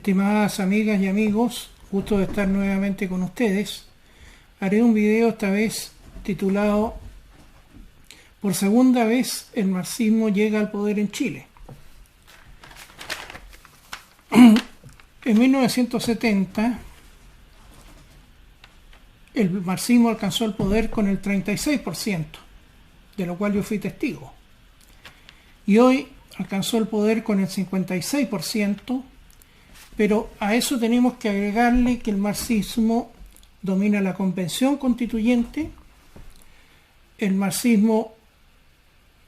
Estimadas amigas y amigos, gusto de estar nuevamente con ustedes. Haré un video esta vez titulado "Por segunda vez el marxismo llega al poder en Chile". En 1970 el marxismo alcanzó el poder con el 36%, de lo cual yo fui testigo. Y hoy alcanzó el poder con el 56%, pero a eso tenemos que agregarle que el marxismo domina la convención constituyente, el marxismo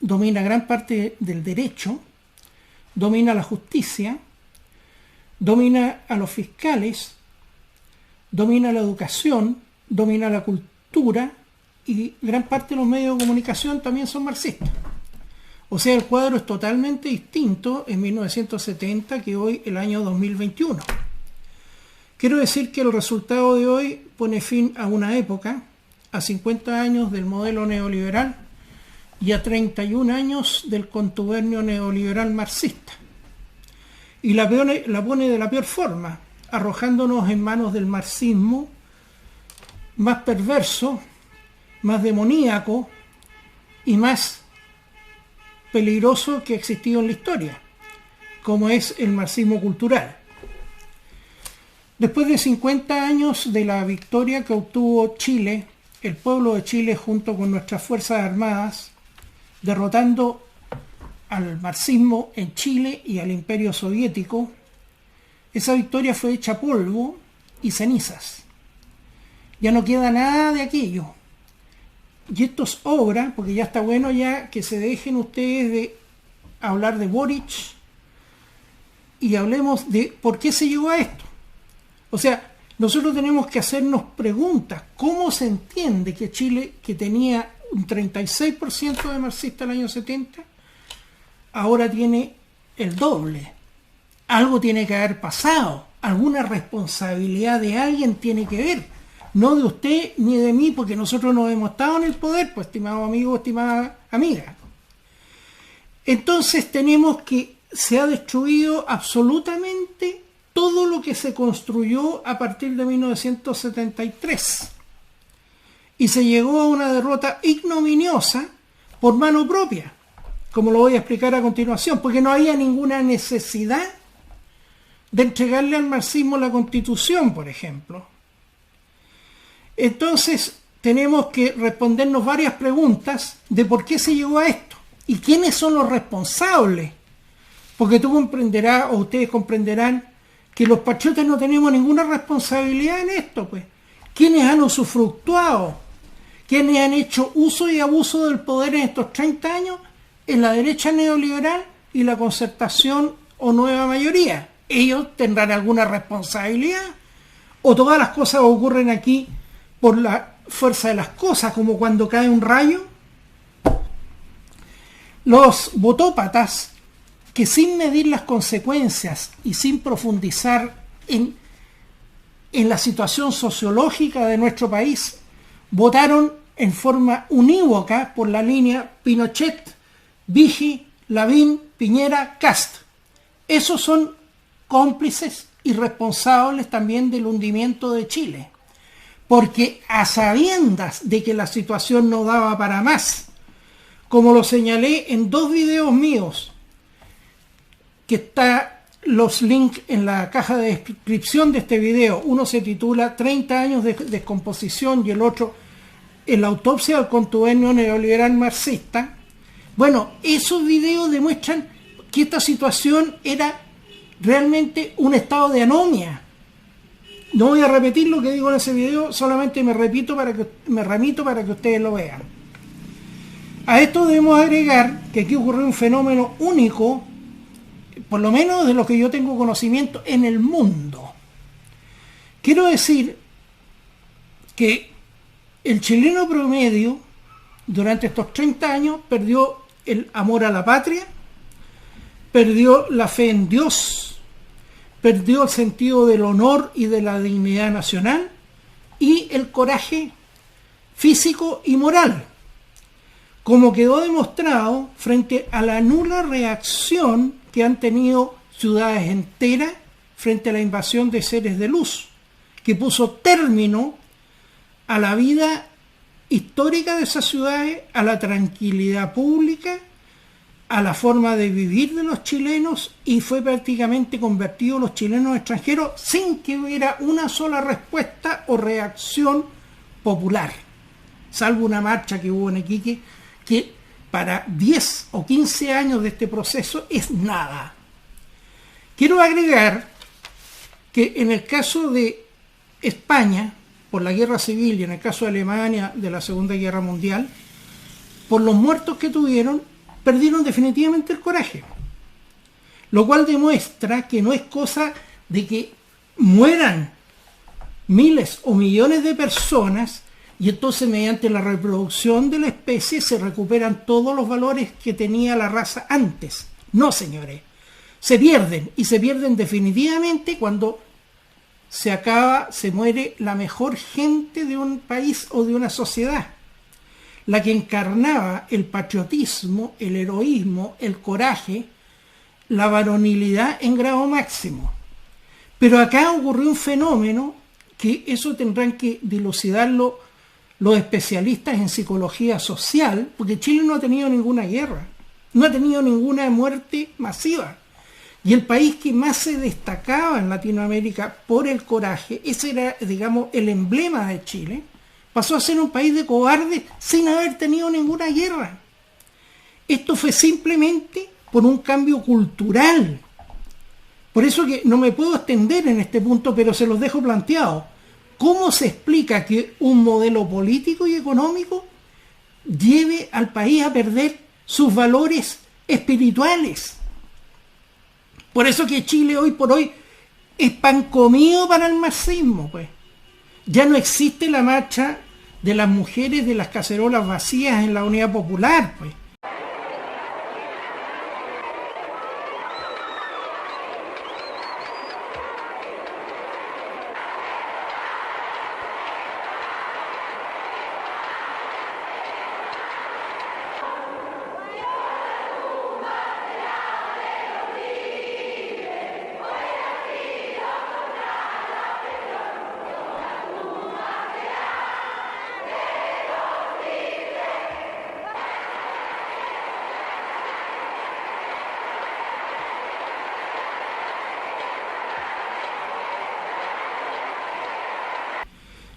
domina gran parte del derecho, domina la justicia, domina a los fiscales, domina la educación, domina la cultura y gran parte de los medios de comunicación también son marxistas. O sea, el cuadro es totalmente distinto en 1970 que hoy, el año 2021. Quiero decir que el resultado de hoy pone fin a una época, a 50 años del modelo neoliberal y a 31 años del contubernio neoliberal marxista. Y la pone de la peor forma, arrojándonos en manos del marxismo más perverso, más demoníaco y más peligroso que ha existido en la historia, como es el marxismo cultural. Después de 50 años de la victoria que obtuvo Chile, el pueblo de Chile junto con nuestras Fuerzas Armadas, derrotando al marxismo en Chile y al Imperio Soviético, esa victoria fue hecha polvo y cenizas. Ya no queda nada de aquello. Y esto es obra, porque ya está bueno ya que se dejen ustedes de hablar de Boric y hablemos de por qué se llegó a esto. O sea, nosotros tenemos que hacernos preguntas. ¿Cómo se entiende que Chile, que tenía un 36% de marxistas en el año 70, ahora tiene el doble? Algo tiene que haber pasado. Alguna responsabilidad de alguien tiene que ver. No de usted ni de mí, porque nosotros no hemos estado en el poder, pues, estimado amigo, estimada amiga. Entonces tenemos que se ha destruido absolutamente todo lo que se construyó a partir de 1973. Y se llegó a una derrota ignominiosa por mano propia, como lo voy a explicar a continuación, porque no había ninguna necesidad de entregarle al marxismo la Constitución, por ejemplo. Entonces tenemos que respondernos varias preguntas de por qué se llegó a esto y quiénes son los responsables, porque tú comprenderás o ustedes comprenderán que los patriotas no tenemos ninguna responsabilidad en esto, pues. ¿Quiénes han usufructuado? ¿Quiénes han hecho uso y abuso del poder en estos 30 años? En la derecha neoliberal y la concertación o nueva mayoría. ¿Ellos tendrán alguna responsabilidad? ¿O todas las cosas ocurren aquí por la fuerza de las cosas, como cuando cae un rayo? Los botópatas, que sin medir las consecuencias y sin profundizar en la situación sociológica de nuestro país, votaron en forma unívoca por la línea Pinochet, Vigi, Lavín, Piñera, Kast. Esos son cómplices y responsables también del hundimiento de Chile. Porque a sabiendas de que la situación no daba para más, como lo señalé en 2 videos míos, que está los links en la caja de descripción de este video. Uno se titula 30 años de descomposición y el otro en la autopsia del contubernio neoliberal marxista. Bueno, esos videos demuestran que esta situación era realmente un estado de anomia. No voy a repetir lo que digo en ese video, solamente me remito para que ustedes lo vean. A esto debemos agregar que aquí ocurrió un fenómeno único, por lo menos de lo que yo tengo conocimiento, en el mundo. Quiero decir que el chileno promedio durante estos 30 años perdió el amor a la patria, perdió la fe en Dios, perdió el sentido del honor y de la dignidad nacional y el coraje físico y moral, como quedó demostrado frente a la nula reacción que han tenido ciudades enteras frente a la invasión de seres de luz, que puso término a la vida histórica de esas ciudades, a la tranquilidad pública, a la forma de vivir de los chilenos, y fue prácticamente convertido los chilenos extranjeros sin que hubiera una sola respuesta o reacción popular, salvo una marcha que hubo en Iquique, que para 10 o 15 años de este proceso es nada. Quiero agregar que en el caso de España, por la guerra civil, y en el caso de Alemania, de la Segunda Guerra Mundial, por los muertos que tuvieron, perdieron definitivamente el coraje. Lo cual demuestra que no es cosa de que mueran miles o millones de personas y entonces mediante la reproducción de la especie se recuperan todos los valores que tenía la raza antes. No, señores. Se pierden, y se pierden definitivamente cuando se muere la mejor gente de un país o de una sociedad, la que encarnaba el patriotismo, el heroísmo, el coraje, la varonilidad en grado máximo. Pero acá ocurrió un fenómeno que eso tendrán que dilucidarlo los especialistas en psicología social, porque Chile no ha tenido ninguna guerra, no ha tenido ninguna muerte masiva. Y el país que más se destacaba en Latinoamérica por el coraje, ese era, digamos, el emblema de Chile, pasó a ser un país de cobardes sin haber tenido ninguna guerra. Esto fue simplemente por un cambio cultural. Por eso que no me puedo extender en este punto, pero se los dejo planteado. ¿Cómo se explica que un modelo político y económico lleve al país a perder sus valores espirituales? Por eso que Chile hoy por hoy es pan comido para el marxismo, pues. Ya no existe la marcha de las mujeres de las cacerolas vacías en la Unidad Popular, pues.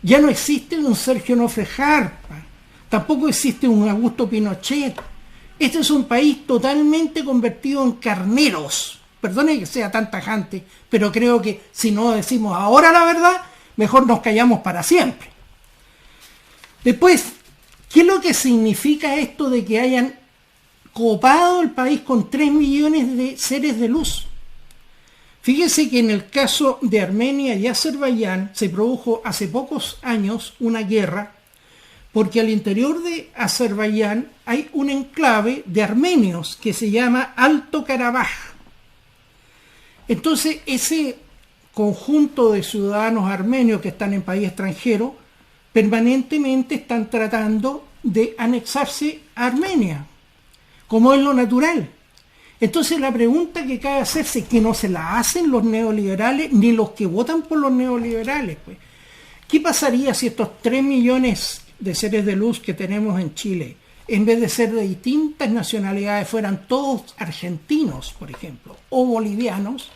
Ya no existe un Sergio Nofre Jarpa, tampoco existe un Augusto Pinochet. Este es un país totalmente convertido en carneros. Perdone que sea tan tajante, pero creo que si no decimos ahora la verdad, mejor nos callamos para siempre. Después, ¿qué es lo que significa esto de que hayan copado el país con 3 millones de seres de luz? Fíjese que en el caso de Armenia y Azerbaiyán se produjo hace pocos años una guerra porque al interior de Azerbaiyán hay un enclave de armenios que se llama Alto Karabaj. Entonces ese conjunto de ciudadanos armenios que están en país extranjero permanentemente están tratando de anexarse a Armenia, como es lo natural. Entonces la pregunta que cabe hacerse, que no se la hacen los neoliberales ni los que votan por los neoliberales, pues, ¿qué pasaría si estos 3 millones de seres de luz que tenemos en Chile, en vez de ser de distintas nacionalidades, fueran todos argentinos, por ejemplo, o bolivianos?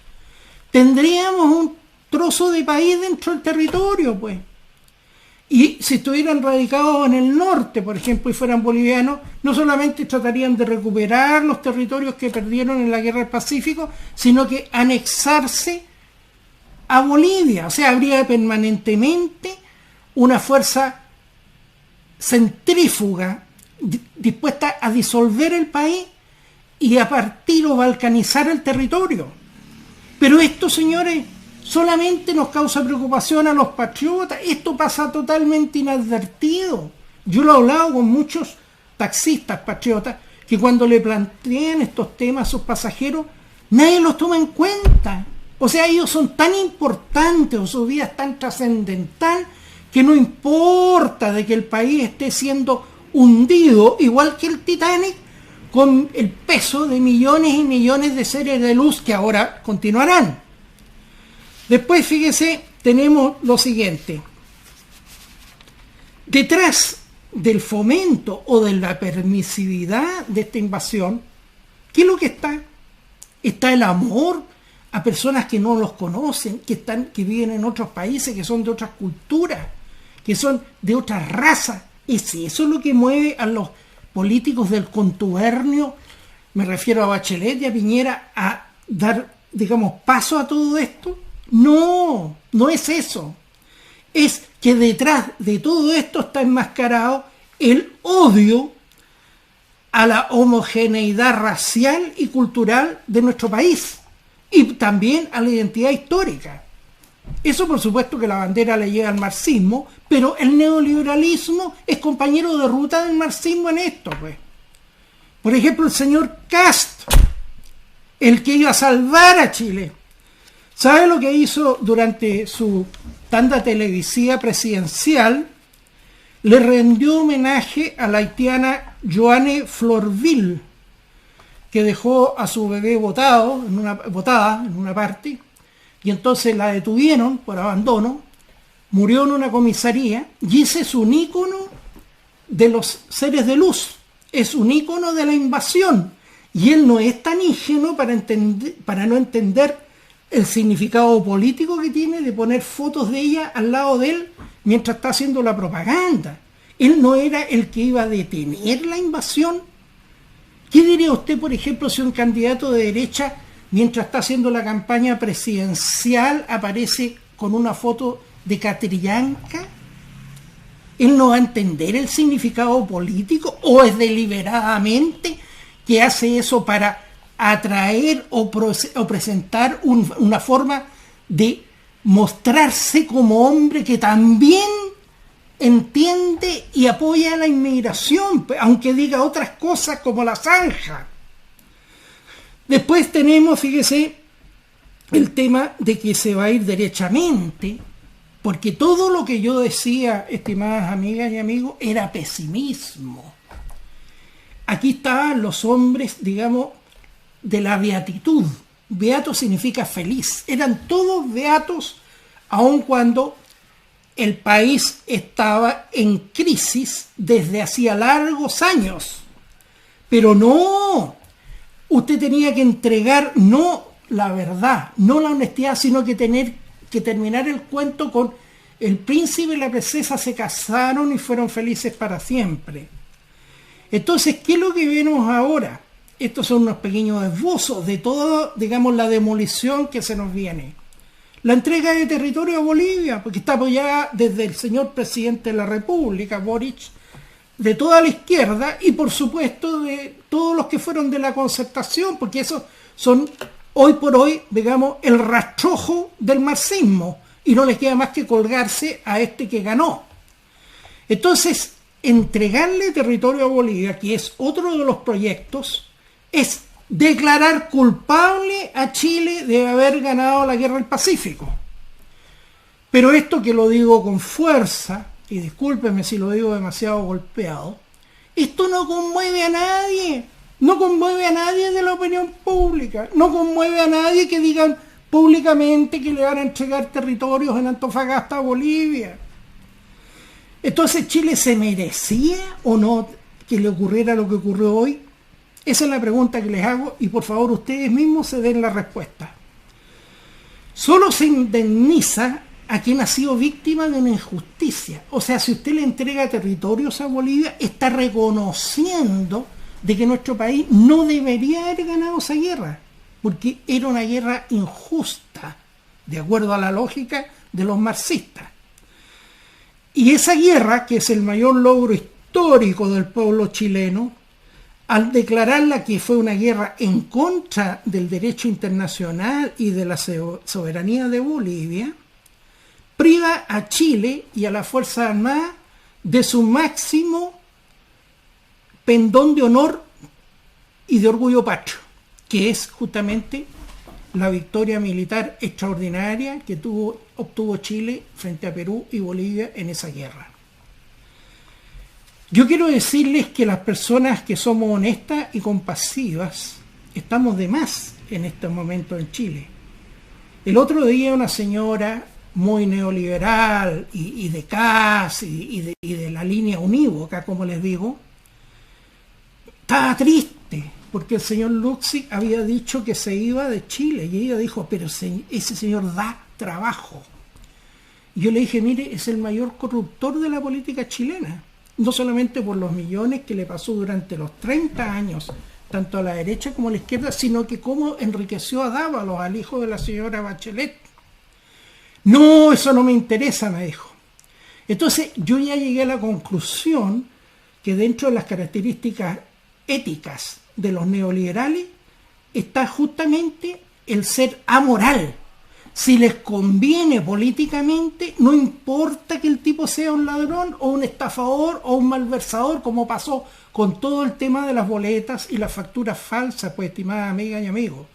Tendríamos un trozo de país dentro del territorio, pues. Y si estuvieran radicados en el norte, por ejemplo, y fueran bolivianos, no solamente tratarían de recuperar los territorios que perdieron en la Guerra del Pacífico, sino que anexarse a Bolivia. O sea, habría permanentemente una fuerza centrífuga dispuesta a disolver el país y a partir o balcanizar el territorio. Pero esto, señores, solamente nos causa preocupación a los patriotas. Esto pasa totalmente inadvertido. Yo lo he hablado con muchos taxistas patriotas que cuando le plantean estos temas a sus pasajeros, nadie los toma en cuenta. O sea, ellos son tan importantes o su vida es tan trascendental que no importa de que el país esté siendo hundido, igual que el Titanic, con el peso de millones y millones de seres de luz que ahora continuarán. Después, fíjese, tenemos lo siguiente. Detrás del fomento o de la permisividad de esta invasión, ¿qué es lo que está? Está el amor a personas que no los conocen, que viven en otros países, que son de otras culturas, que son de otras razas. ¿Es eso lo que mueve a los políticos del contubernio? Me refiero a Bachelet y a Piñera, a dar, digamos, paso a todo esto. No, no es eso. Es que detrás de todo esto está enmascarado el odio a la homogeneidad racial y cultural de nuestro país y también a la identidad histórica. Eso, por supuesto, que la bandera le llega al marxismo, pero el neoliberalismo es compañero de ruta del marxismo en esto, pues. Por ejemplo, el señor Kast, el que iba a salvar a Chile, ¿sabe lo que hizo durante su tanda televisiva presidencial? Le rendió homenaje a la haitiana Joanne Florville, que dejó a su bebé botada en una parte, y entonces la detuvieron por abandono, murió en una comisaría, y ese es un ícono de los seres de luz, es un ícono de la invasión, y él no es tan ingenuo para no entender el significado político que tiene de poner fotos de ella al lado de él mientras está haciendo la propaganda. Él no era el que iba a detener la invasión. ¿Qué diría usted, por ejemplo, si un candidato de derecha, mientras está haciendo la campaña presidencial, aparece con una foto de Catrillanca? ¿Él no va a entender el significado político o es deliberadamente que hace eso para atraer o presentar una forma de mostrarse como hombre que también entiende y apoya a la inmigración, aunque diga otras cosas como la zanja? Después tenemos, fíjese, el tema de que se va a ir derechamente, porque todo lo que yo decía, estimadas amigas y amigos, era pesimismo. Aquí estaban los hombres, digamos, de la beatitud. Beato significa feliz. Eran todos beatos, aun cuando el país estaba en crisis desde hacía largos años. Pero no, usted tenía que entregar no la verdad, no la honestidad, sino que tener que terminar el cuento con el príncipe y la princesa se casaron y fueron felices para siempre. Entonces, ¿qué es lo que vemos ahora? Estos son unos pequeños esbozos de toda, digamos, la demolición que se nos viene. La entrega de territorio a Bolivia, porque está apoyada desde el señor presidente de la República, Boric, de toda la izquierda y por supuesto de todos los que fueron de la concertación, porque esos son hoy por hoy, digamos, el rastrojo del marxismo y no les queda más que colgarse a este que ganó. Entonces, entregarle territorio a Bolivia, que es otro de los proyectos, es declarar culpable a Chile de haber ganado la guerra del Pacífico. Pero esto, que lo digo con fuerza, y discúlpeme si lo digo demasiado golpeado, esto no conmueve a nadie, no conmueve a nadie de la opinión pública, no conmueve a nadie que digan públicamente que le van a entregar territorios en Antofagasta a Bolivia. Entonces, ¿Chile se merecía o no que le ocurriera lo que ocurrió hoy? Esa es la pregunta que les hago y por favor ustedes mismos se den la respuesta. Solo se indemniza a quien ha sido víctima de una injusticia. O sea, si usted le entrega territorios a Bolivia, está reconociendo de que nuestro país no debería haber ganado esa guerra, porque era una guerra injusta, de acuerdo a la lógica de los marxistas. Y esa guerra, que es el mayor logro histórico del pueblo chileno, al declararla que fue una guerra en contra del derecho internacional y de la soberanía de Bolivia, priva a Chile y a la Fuerza Armada de su máximo pendón de honor y de orgullo patrio, que es justamente la victoria militar extraordinaria que obtuvo Chile frente a Perú y Bolivia en esa guerra. Yo quiero decirles que las personas que somos honestas y compasivas estamos de más en este momento en Chile. El otro día una señora muy neoliberal y de CAS y de la línea unívoca, como les digo, estaba triste porque el señor Luxig había dicho que se iba de Chile y ella dijo, pero ese señor da trabajo. Y yo le dije, mire, es el mayor corruptor de la política chilena, no solamente por los millones que le pasó durante los 30 años, tanto a la derecha como a la izquierda, sino que cómo enriqueció a Dávalos, al hijo de la señora Bachelet. No, eso no me interesa, me dijo. Entonces yo ya llegué a la conclusión que dentro de las características éticas de los neoliberales está justamente el ser amoral. Si les conviene políticamente, no importa que el tipo sea un ladrón o un estafador o un malversador, como pasó con todo el tema de las boletas y las facturas falsas, pues, estimadas amigas y amigos.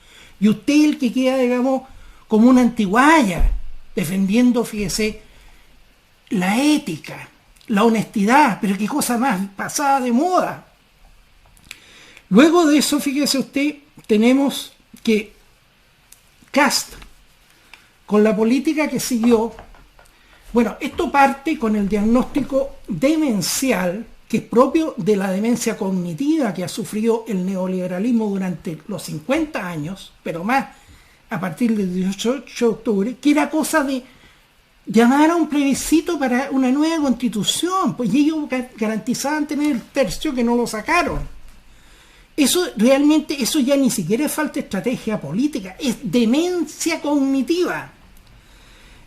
Y usted el que queda, digamos, como una antiguaya, defendiendo, fíjese, la ética, la honestidad, pero qué cosa más pasada de moda. Luego de eso, fíjese usted, tenemos que Kast, con la política que siguió, bueno, esto parte con el diagnóstico demencial, que es propio de la demencia cognitiva que ha sufrido el neoliberalismo durante los 50 años, pero más a partir del 18 de octubre, que era cosa de llamar a un plebiscito para una nueva constitución, pues ellos garantizaban tener el tercio que no lo sacaron. Eso realmente, eso ya ni siquiera es falta de estrategia política, es demencia cognitiva.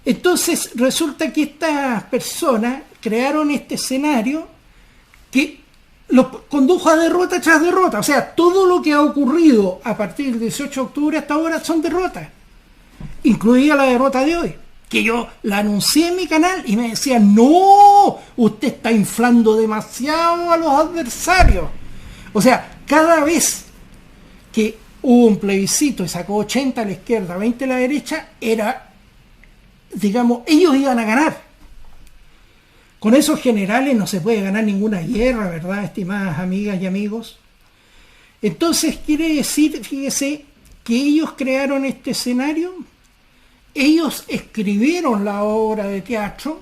Entonces resulta que estas personas crearon este escenario que los condujo a derrota tras derrota. O sea, todo lo que ha ocurrido a partir del 18 de octubre hasta ahora son derrotas, incluida la derrota de hoy, que yo la anuncié en mi canal y me decían, no, usted está inflando demasiado a los adversarios. O sea, cada vez que hubo un plebiscito y sacó 80 a la izquierda, 20 a la derecha, era, digamos, ellos iban a ganar. Con esos generales no se puede ganar ninguna guerra, ¿verdad, estimadas amigas y amigos? Entonces quiere decir, fíjese, que ellos crearon este escenario, ellos escribieron la obra de teatro,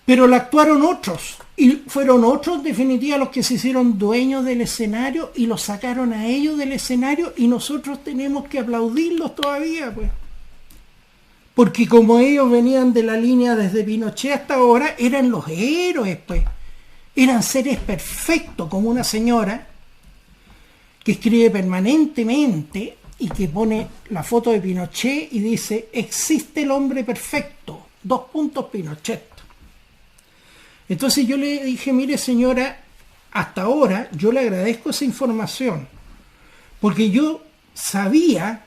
pero la actuaron otros, y fueron otros en definitiva los que se hicieron dueños del escenario y los sacaron a ellos del escenario, y nosotros tenemos que aplaudirlos todavía, pues. Porque como ellos venían de la línea desde Pinochet hasta ahora, eran los héroes, pues. Eran seres perfectos, como una señora que escribe permanentemente y que pone la foto de Pinochet y dice, existe el hombre perfecto, : Pinochet. Entonces yo le dije, mire señora, hasta ahora yo le agradezco esa información, porque yo sabía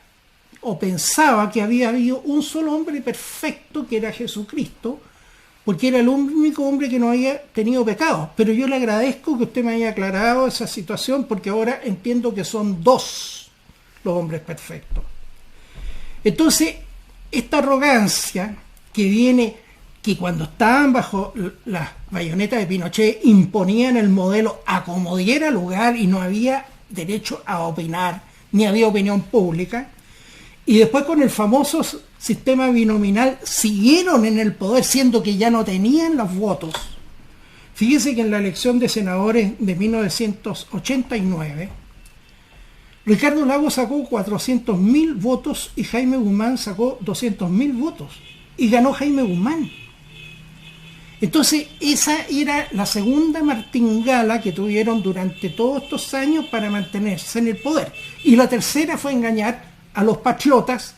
o pensaba que había habido un solo hombre perfecto, que era Jesucristo, porque era el único hombre que no había tenido pecado. Pero yo le agradezco que usted me haya aclarado esa situación, porque ahora entiendo que son dos los hombres perfectos. Entonces, esta arrogancia que viene, que cuando estaban bajo las bayonetas de Pinochet imponían el modelo a como diera lugar y no había derecho a opinar, ni había opinión pública. Y después con el famoso sistema binominal siguieron en el poder, siendo que ya no tenían los votos. Fíjese que en la elección de senadores de 1989, Ricardo Lagos sacó 400.000 votos y Jaime Guzmán sacó 200.000 votos. Y ganó Jaime Guzmán. Entonces esa era la segunda martingala que tuvieron durante todos estos años para mantenerse en el poder. Y la tercera fue engañar a los patriotas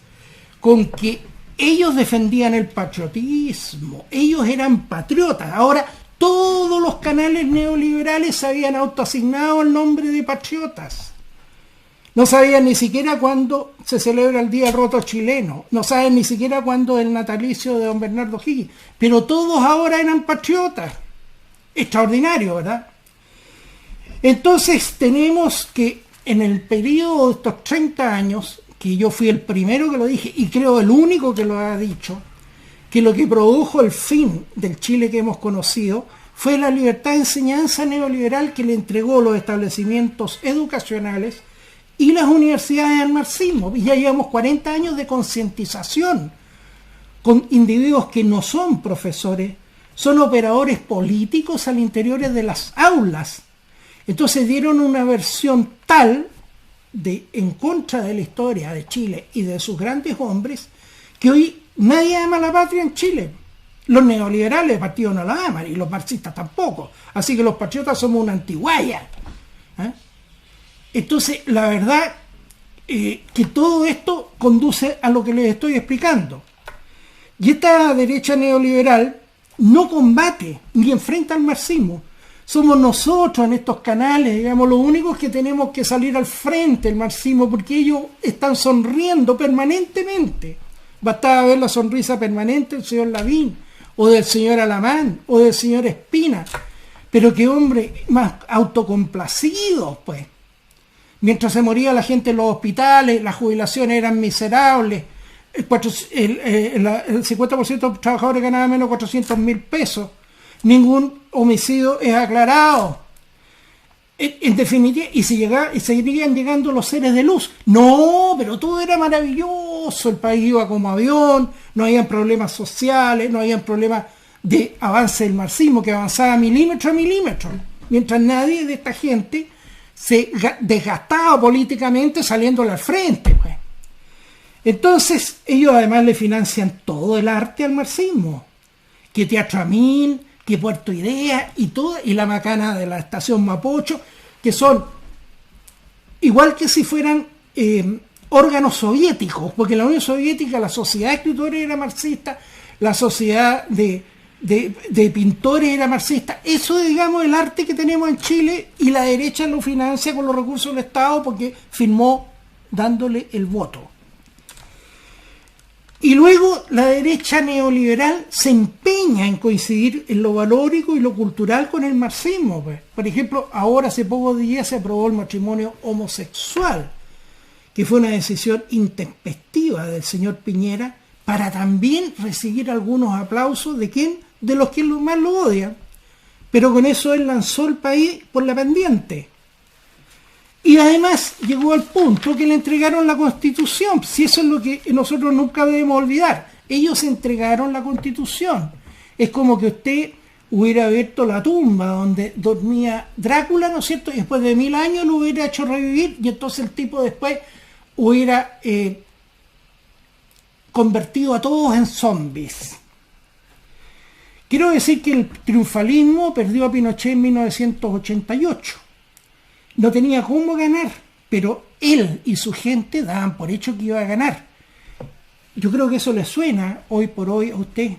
con que ellos defendían el patriotismo, ellos eran patriotas. Ahora todos los canales neoliberales se habían autoasignado el nombre de patriotas. No sabían ni siquiera cuándo se celebra el Día del Roto Chileno, no saben ni siquiera cuándo es el natalicio de don Bernardo Higgins, pero todos ahora eran patriotas. Extraordinario, ¿verdad? Entonces tenemos que en el periodo de estos 30 años, que yo fui el primero que lo dije y creo el único que lo ha dicho, que lo que produjo el fin del Chile que hemos conocido fue la libertad de enseñanza neoliberal que le entregó los establecimientos educacionales y las universidades al marxismo. Y ya llevamos 40 años de concientización con individuos que no son profesores, son operadores políticos al interior de las aulas. Entonces dieron una versión tal en contra de la historia de Chile y de sus grandes hombres, que hoy nadie ama la patria en Chile. Los neoliberales, el partido no la aman, y los marxistas tampoco. Así que los patriotas somos una antiguaya. Entonces, la verdad que todo esto conduce a lo que les estoy explicando. Y esta derecha neoliberal no combate ni enfrenta al marxismo. Somos nosotros en estos canales, digamos, los únicos que tenemos que salir al frente del marxismo, porque ellos están sonriendo permanentemente. Bastaba ver la sonrisa permanente del señor Lavín, o del señor Alamán, o del señor Espina. Pero qué hombre más autocomplacidos, pues. Mientras se moría la gente en los hospitales, las jubilaciones eran miserables, el 50% de los trabajadores ganaban menos de 400.000 pesos, ningún homicidio es aclarado. En definitiva, y seguirían llegando los seres de luz. No, pero todo era maravilloso, el país iba como avión, no habían problemas sociales, no habían problemas de avance del marxismo, que avanzaba milímetro a milímetro, mientras nadie de esta gente se desgastaba políticamente saliéndole al frente, pues. Entonces, ellos además le financian todo el arte al marxismo, que Teatro Amín, que Puerto Idea y la macana de la estación Mapocho, que son igual que si fueran órganos soviéticos, porque en la Unión Soviética la sociedad de escritores era marxista, la sociedad de pintores era marxista. Eso es, digamos, el arte que tenemos en Chile, y la derecha lo financia con los recursos del Estado porque firmó dándole el voto. Y luego la derecha neoliberal se empeña en coincidir en lo valórico y lo cultural con el marxismo, pues. Por ejemplo, ahora hace pocos días se aprobó el matrimonio homosexual, que fue una decisión intempestiva del señor Piñera, para también recibir algunos aplausos de quién, de los que más lo odian. Pero con eso él lanzó el país por la pendiente. Y además llegó al punto que le entregaron la Constitución. Si eso es lo que nosotros nunca debemos olvidar. Ellos entregaron la Constitución. Es como que usted hubiera abierto la tumba donde dormía Drácula, ¿no es cierto? Y después de 1000 años lo hubiera hecho revivir, y entonces el tipo después hubiera convertido a todos en zombies. Quiero decir que el triunfalismo perdió a Pinochet en 1988. No tenía cómo ganar, pero él y su gente daban por hecho que iba a ganar. Yo creo que eso le suena hoy por hoy a usted.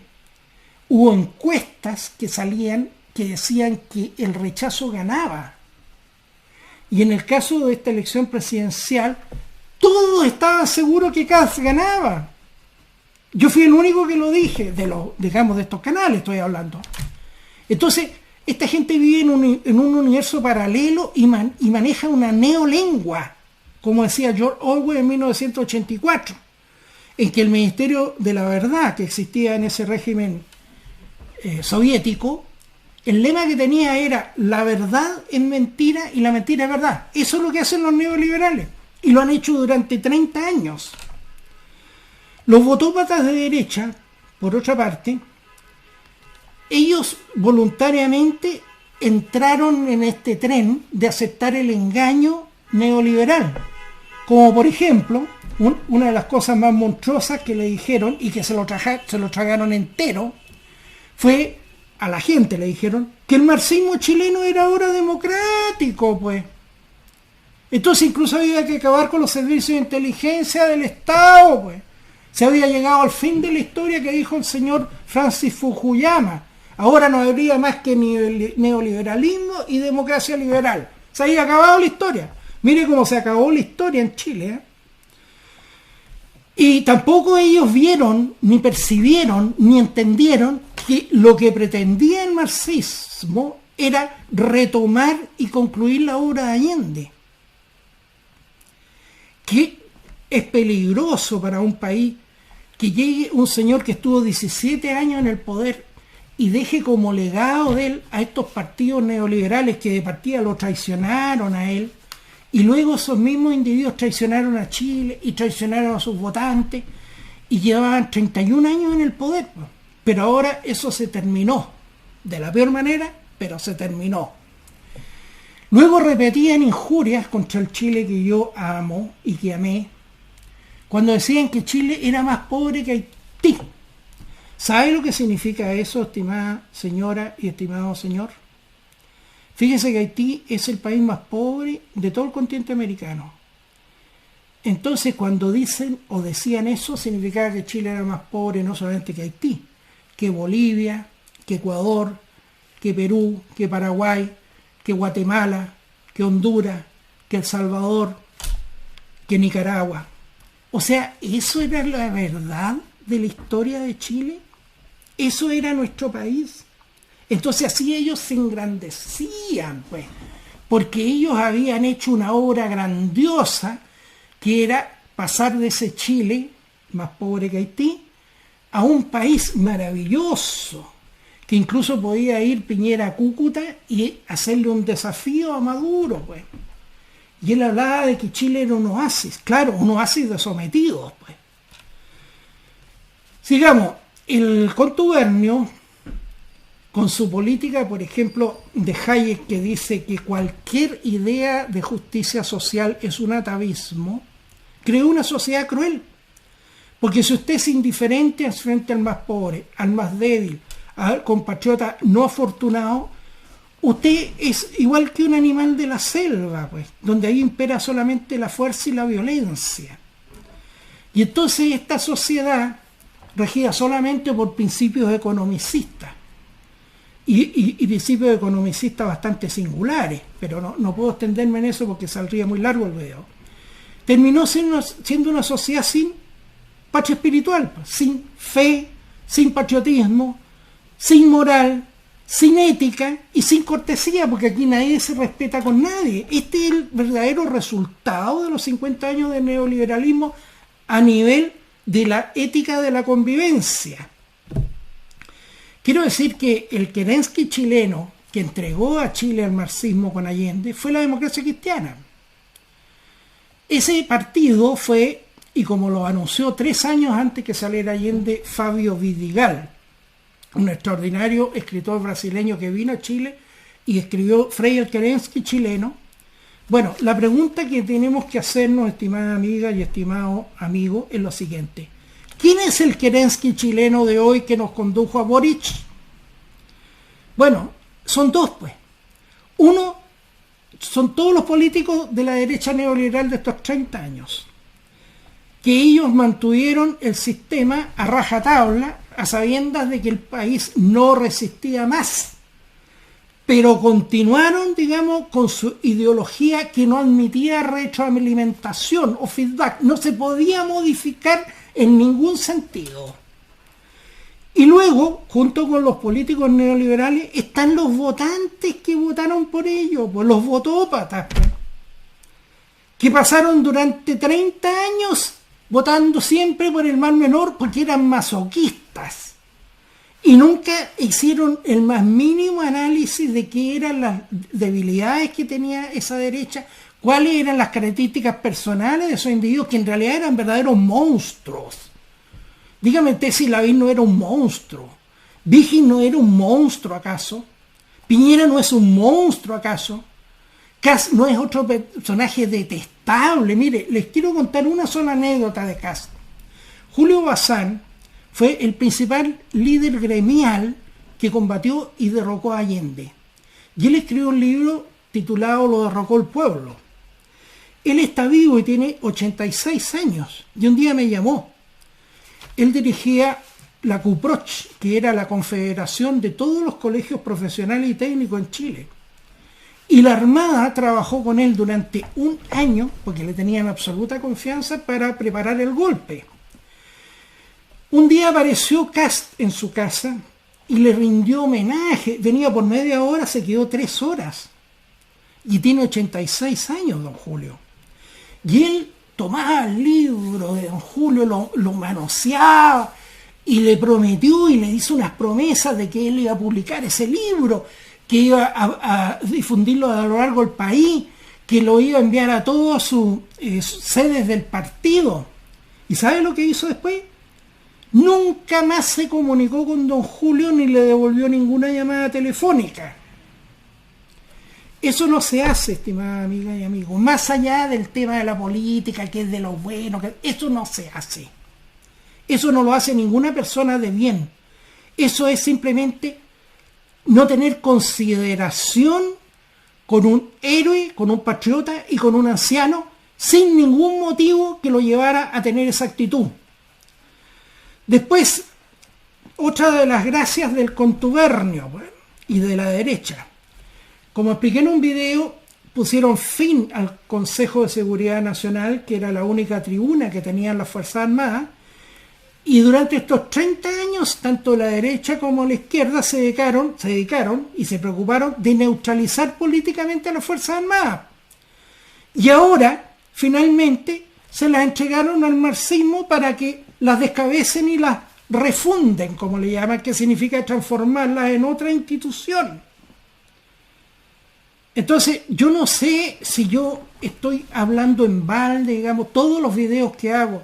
Hubo encuestas que salían que decían que el rechazo ganaba. Y en el caso de esta elección presidencial, todos estaban seguros que Kast ganaba. Yo fui el único que lo dije, de estos canales estoy hablando. Entonces, esta gente vive en un universo paralelo y maneja una neolengua, como decía George Orwell en 1984, en que el Ministerio de la Verdad, que existía en ese régimen soviético, el lema que tenía era: la verdad es mentira y la mentira es verdad. Eso es lo que hacen los neoliberales, y lo han hecho durante 30 años. Los botópatas de derecha, por otra parte, ellos voluntariamente entraron en este tren de aceptar el engaño neoliberal. Como por ejemplo, una de las cosas más monstruosas que le dijeron, y que se lo tragaron entero, fue a la gente, le dijeron que el marxismo chileno era ahora democrático, pues. Entonces incluso había que acabar con los servicios de inteligencia del Estado, pues. Se había llegado al fin de la historia que dijo el señor Francis Fukuyama. Ahora no habría más que neoliberalismo y democracia liberal. Se había acabado la historia. Mire cómo se acabó la historia en Chile, ¿eh? Y tampoco ellos vieron, ni percibieron, ni entendieron que lo que pretendía el marxismo era retomar y concluir la obra de Allende. Que es peligroso para un país que llegue un señor que estuvo 17 años en el poder y deje como legado de él a estos partidos neoliberales que de partida lo traicionaron a él Y luego esos mismos individuos traicionaron a Chile y traicionaron a sus votantes y llevaban 31 años en el poder. Pero ahora eso se terminó. De la peor manera, pero se terminó. Luego repetían injurias contra el Chile que yo amo y que amé, cuando decían que Chile era más pobre que Haití. ¿Sabe lo que significa eso, estimada señora y estimado señor? Fíjese que Haití es el país más pobre de todo el continente americano. Entonces, cuando dicen o decían eso, significaba que Chile era más pobre no solamente que Haití, que Bolivia, que Ecuador, que Perú, que Paraguay, que Guatemala, que Honduras, que El Salvador, que Nicaragua. O sea, ¿eso era la verdad de la historia de Chile? ¿Eso era nuestro país? Entonces así ellos se engrandecían, pues, porque ellos habían hecho una obra grandiosa que era pasar de ese Chile, más pobre que Haití, a un país maravilloso, que incluso podía ir Piñera a Cúcuta y hacerle un desafío a Maduro, pues. Y él hablaba de que Chile era un oasis, claro, un oasis de sometidos, pues. Sigamos, el contubernio, con su política, por ejemplo, de Hayek, que dice que cualquier idea de justicia social es un atavismo, creó una sociedad cruel. Porque si usted es indiferente frente al más pobre, al más débil, al compatriota no afortunado, usted es igual que un animal de la selva, pues, donde ahí impera solamente la fuerza y la violencia. Y entonces esta sociedad, regida solamente por principios economicistas, y principios economicistas bastante singulares, pero no puedo extenderme en eso porque saldría muy largo el video, terminó siendo una sociedad sin patria espiritual, sin fe, sin patriotismo, sin moral, sin ética y sin cortesía, porque aquí nadie se respeta con nadie. Este es el verdadero resultado de los 50 años del neoliberalismo a nivel de la ética de la convivencia. Quiero decir que el Kerensky chileno que entregó a Chile al marxismo con Allende fue la Democracia Cristiana. Ese partido fue, y como lo anunció 3 años antes que saliera Allende, Fabio Vidigal, un extraordinario escritor brasileño que vino a Chile y escribió Frei el Kerensky chileno. Bueno, la pregunta que tenemos que hacernos, estimada amiga y estimado amigo, es lo siguiente. ¿Quién es el Kerensky chileno de hoy que nos condujo a Boric? Bueno, son dos, pues. Uno, son todos los políticos de la derecha neoliberal de estos 30 años, que ellos mantuvieron el sistema a rajatabla, a sabiendas de que el país no resistía más, pero continuaron, digamos, con su ideología que no admitía retroalimentación o feedback, no se podía modificar en ningún sentido. Y luego, junto con los políticos neoliberales, están los votantes que votaron por ellos, pues los votópatas, pues, que pasaron durante 30 años votando siempre por el mal menor porque eran masoquistas y nunca hicieron el más mínimo análisis de qué eran las debilidades que tenía esa derecha, cuáles eran las características personales de esos individuos que en realidad eran verdaderos monstruos. Dígame usted si Lavín no era un monstruo, Vigil no era un monstruo acaso, Piñera no es un monstruo acaso, Kast no es otro personaje detestable. Mire, les quiero contar una sola anécdota de Kast. Julio Bazán fue el principal líder gremial que combatió y derrocó a Allende. Y él escribió un libro titulado Lo derrocó el pueblo. Él está vivo y tiene 86 años. Y un día me llamó. Él dirigía la CUPROCH, que era la confederación de todos los colegios profesionales y técnicos en Chile. Y la Armada trabajó con él durante 1 año, porque le tenían absoluta confianza, para preparar el golpe. Un día apareció Kast en su casa y le rindió homenaje. Venía por media hora, se quedó 3 horas. Y tiene 86 años, don Julio. Y él tomaba el libro de don Julio, lo manoseaba y le prometió y le hizo unas promesas de que él iba a publicar ese libro, que iba a difundirlo a lo largo del país, que lo iba a enviar a todas sus sedes del partido. ¿Y sabe lo que hizo después? Nunca más se comunicó con don Julio ni le devolvió ninguna llamada telefónica. Eso no se hace, estimada amiga y amigos. Más allá del tema de la política, que es de lo bueno, eso no se hace. Eso no lo hace ninguna persona de bien. Eso es simplemente no tener consideración con un héroe, con un patriota y con un anciano, sin ningún motivo que lo llevara a tener esa actitud. Después, otra de las gracias del contubernio y de la derecha. Como expliqué en un video, pusieron fin al Consejo de Seguridad Nacional, que era la única tribuna que tenían las Fuerzas Armadas, y durante estos 30 años, tanto la derecha como la izquierda se dedicaron y se preocuparon de neutralizar políticamente a las Fuerzas Armadas. Y ahora, finalmente, se las entregaron al marxismo para que las descabecen y las refunden, como le llaman, que significa transformarlas en otra institución. Entonces, yo no sé si yo estoy hablando en balde, digamos, todos los videos que hago,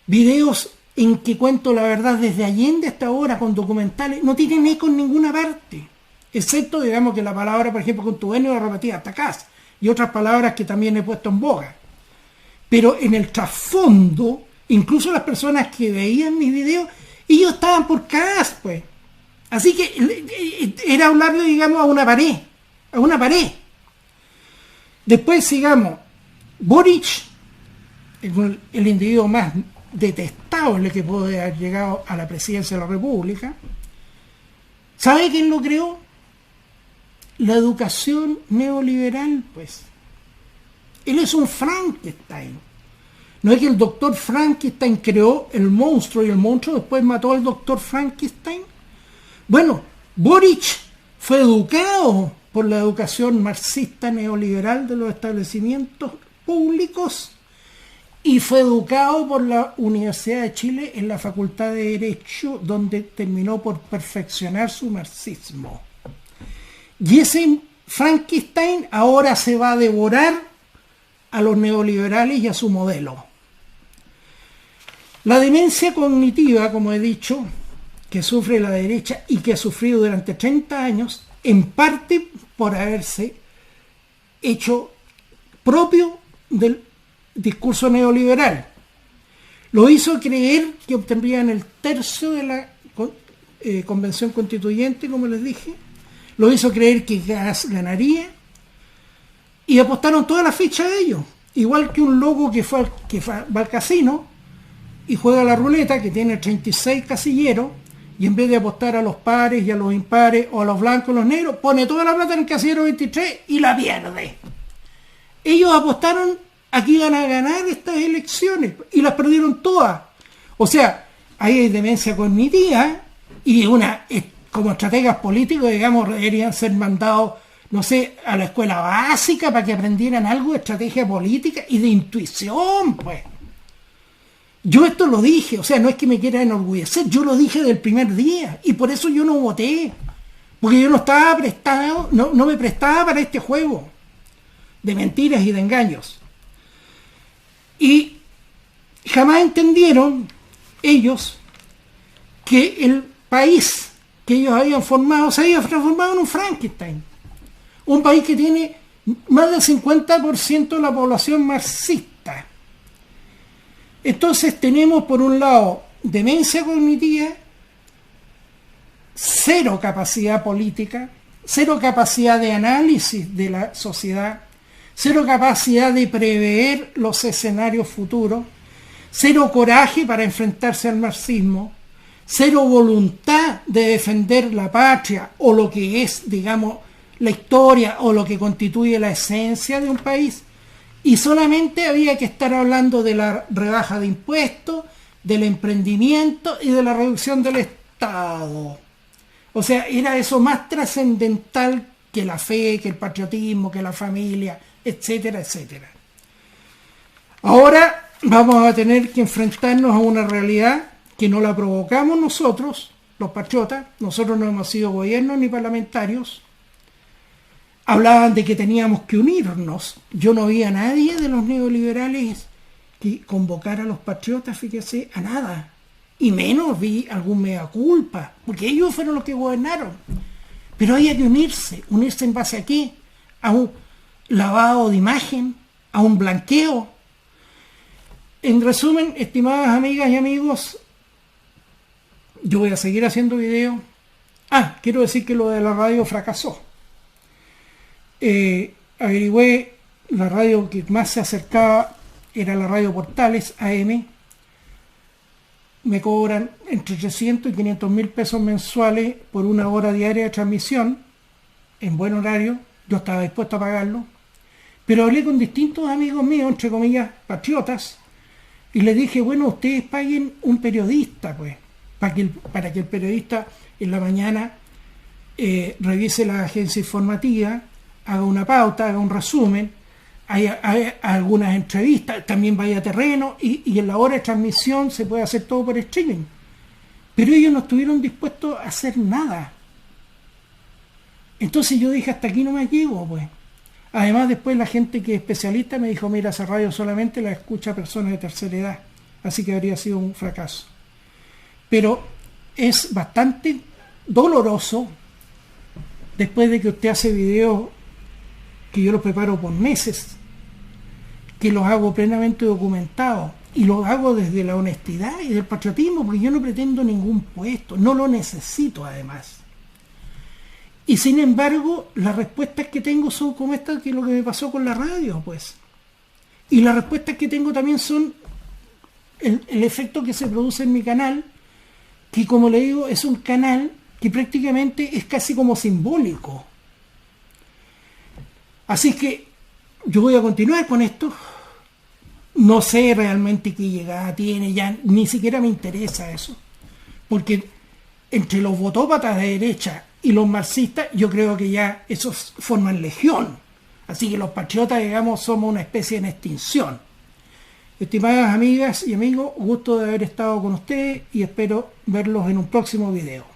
videos en que cuento la verdad desde Allende hasta ahora con documentales, no tienen eco en ninguna parte, excepto, digamos, que la palabra, por ejemplo, contubernio la repetía hasta acá, y otras palabras que también he puesto en boga. Pero en el trasfondo, incluso las personas que veían mis videos, ellos estaban por CAS, pues. Así que era hablarle, digamos, a una pared. Después, sigamos, Boric, el individuo más detestable que puede haber llegado a la presidencia de la República, ¿sabe quién lo creó? La educación neoliberal, pues. Él es un Frankenstein. ¿No es que el doctor Frankenstein creó el monstruo y el monstruo después mató al doctor Frankenstein? Bueno, Boric fue educado por la educación marxista neoliberal de los establecimientos públicos y fue educado por la Universidad de Chile en la Facultad de Derecho, donde terminó por perfeccionar su marxismo. Y ese Frankenstein ahora se va a devorar a los neoliberales y a su modelo. La demencia cognitiva, como he dicho, que sufre la derecha y que ha sufrido durante 30 años, en parte por haberse hecho propio del discurso neoliberal. Lo hizo creer que obtendrían el tercio de la convención constituyente, como les dije. Lo hizo creer que Gas ganaría. Y apostaron toda la ficha a ellos. Igual que un loco que va al casino y juega a la ruleta, que tiene 36 casilleros, y en vez de apostar a los pares y a los impares, o a los blancos y los negros, pone toda la plata en el casillero 23 y la pierde. Ellos apostaron a que iban a ganar estas elecciones y las perdieron todas. O sea, ahí hay demencia cognitiva y como estrategas políticos, digamos, deberían ser mandados, no sé, a la escuela básica para que aprendieran algo de estrategia política y de intuición, pues. Yo esto lo dije, o sea, no es que me quiera enorgullecer, yo lo dije del primer día y por eso yo no voté, porque yo no estaba prestado, no me prestaba para este juego de mentiras y de engaños. Y jamás entendieron ellos que el país que ellos habían formado se había transformado en un Frankenstein. Un país que tiene más del 50% de la población marxista. Entonces tenemos por un lado demencia cognitiva, cero capacidad política, cero capacidad de análisis de la sociedad, cero capacidad de prever los escenarios futuros, cero coraje para enfrentarse al marxismo, cero voluntad de defender la patria o lo que es, digamos, la historia o lo que constituye la esencia de un país, y solamente había que estar hablando de la rebaja de impuestos, del emprendimiento y de la reducción del Estado. O sea, era eso más trascendental que la fe, que el patriotismo, que la familia, etcétera, etcétera. Ahora vamos a tener que enfrentarnos a una realidad que no la provocamos nosotros, los patriotas. Nosotros no hemos sido gobiernos ni parlamentarios. Hablaban de que teníamos que unirnos. Yo no vi a nadie de los neoliberales que convocara a los patriotas, fíjese, a nada. Y menos vi algún mea culpa, porque ellos fueron los que gobernaron. Pero había que unirse. ¿Unirse en base a qué? A un lavado de imagen, a un blanqueo. En resumen, estimadas amigas y amigos, yo voy a seguir haciendo videos. Quiero decir que lo de la radio fracasó. Averigüé, la radio que más se acercaba era la radio Portales AM. Me cobran entre 300 y 500 mil pesos mensuales por una hora diaria de transmisión, en buen horario. Yo estaba dispuesto a pagarlo. Pero hablé con distintos amigos míos, entre comillas, patriotas, y les dije, bueno, ustedes paguen un periodista, pues, para que el periodista en la mañana revise la agencia informativa, haga una pauta, haga un resumen, hay algunas entrevistas, también vaya a terreno y en la hora de transmisión se puede hacer todo por streaming. Pero ellos no estuvieron dispuestos a hacer nada. Entonces yo dije, hasta aquí no me llego, pues. Además, después la gente que es especialista me dijo, mira, esa radio solamente la escucha personas de tercera edad, así que habría sido un fracaso. Pero es bastante doloroso, después de que usted hace videos que yo los preparo por meses, que los hago plenamente documentados, y los hago desde la honestidad y del patriotismo, porque yo no pretendo ningún puesto, no lo necesito además. Y sin embargo, las respuestas que tengo son como estas, que es lo que me pasó con la radio, pues. Y las respuestas que tengo también son el efecto que se produce en mi canal, que como le digo, es un canal que prácticamente es casi como simbólico. Así que yo voy a continuar con esto. No sé realmente qué llegada tiene, ya ni siquiera me interesa eso. Porque entre los botópatas de derecha y los marxistas, yo creo que ya esos forman legión. Así que los patriotas, digamos, somos una especie en extinción. Estimadas amigas y amigos, gusto de haber estado con ustedes y espero verlos en un próximo video.